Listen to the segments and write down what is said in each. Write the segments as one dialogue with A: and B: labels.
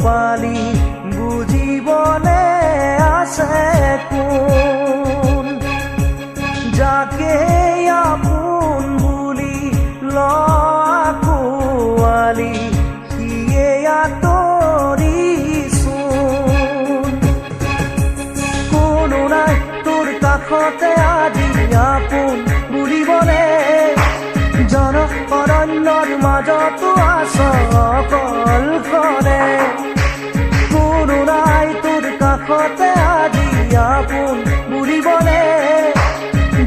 A: পালি বুঝিবলে আছে কোন যাকে আপোন বুলি লাকুৱালি সিয়ে আঁতৰিছোন কোনো নাই তোৰ কাষতে আজি আপোন বুলিবলে জন অৰণ্যৰ মাজতো আছ অকলশৰে কোনো নাই তোৰ কাষতে আজি আপোন বুলিবলে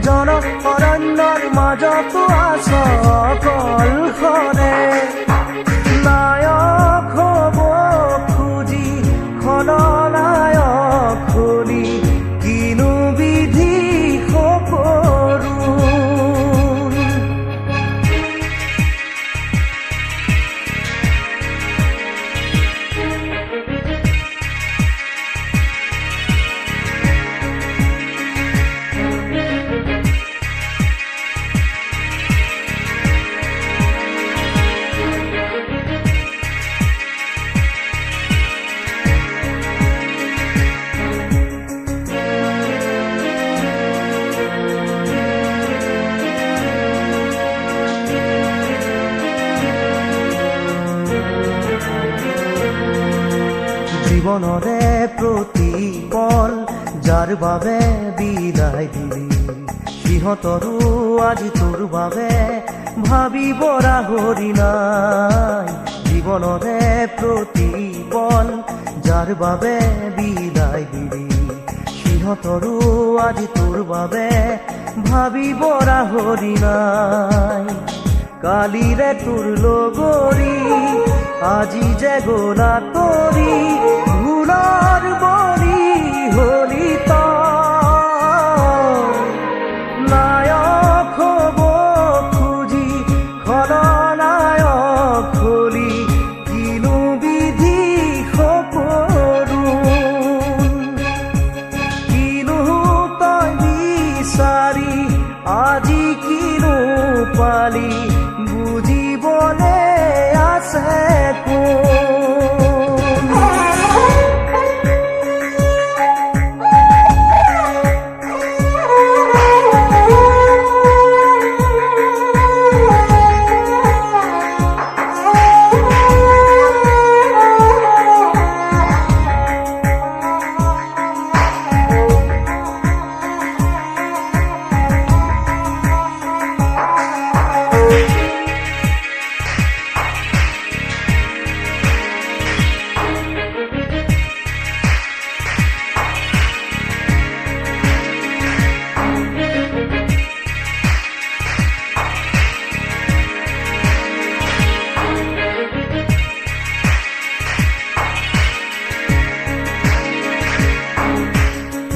A: জন অৰণ্যৰ মাজতো আছ অকলশৰে নায়ক হ'ব খুজি খলনায়ক হলি কিনো বিধি সকলো জীৱনৰে প্ৰতিপল যাৰ বাবে বিদায় দিলি সিহঁতৰো আজি তোৰ বাবে ভাবিব ৰাহৰি নাই জীৱনৰে প্ৰতিপল যাৰ বাবে বিদায় দিলি সিহঁতৰো আজি তোৰ বাবে ভাবিব ৰাহৰি নাই কালিৰে তোৰ লগৰী আজি যে গলা তৰি ভুলৰ বলি হলি নায়ক হ'ব খুজি খলনায়ক হলি কিনো বিধি সকলো কিনো তই বিচাৰি আজি কিনো পালি বুজিবলে আছে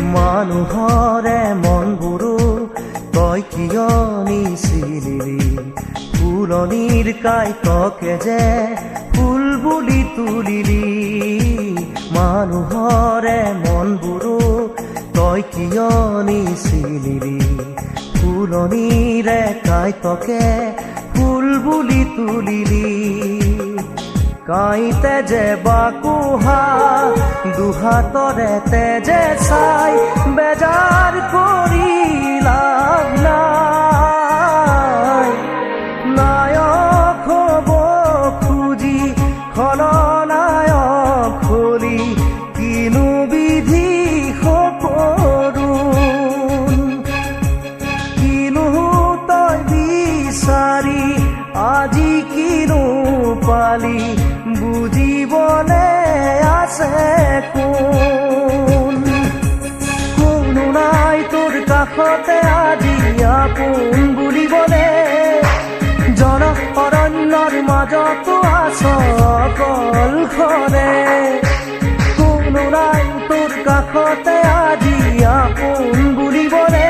A: মানুহৰে মনবোৰো তই কিয় নিচিলিলি ফুলনিৰ কাইতকে যে ফুল বুলি তুলিলি মানুহৰে মনবোৰো তই কিয় নিচিলিলি ফুলনিৰে কাইতকে ফুল বুলি তুলিলি কাইতে যে বাকুহা দুহাতৰে তেজে চাই বেজাৰ কৰি লাভ নাই নায়ক হ'ব খুজি খলনায়ক হলি কিনো বিধি সকলো কিনো তই বিচাৰি আজি কিনো পালি বুজিবলে আছে কোনো নাই তোৰ কাষতে আজি আপোন বুলিবলে জন অৰণ্যৰ মাজতো আছ অকলশৰে কোনো নাই তোৰ কাষতে আজি আপোন বুলিবলে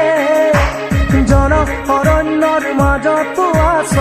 A: জন অৰণ্যৰ মাজতো আছ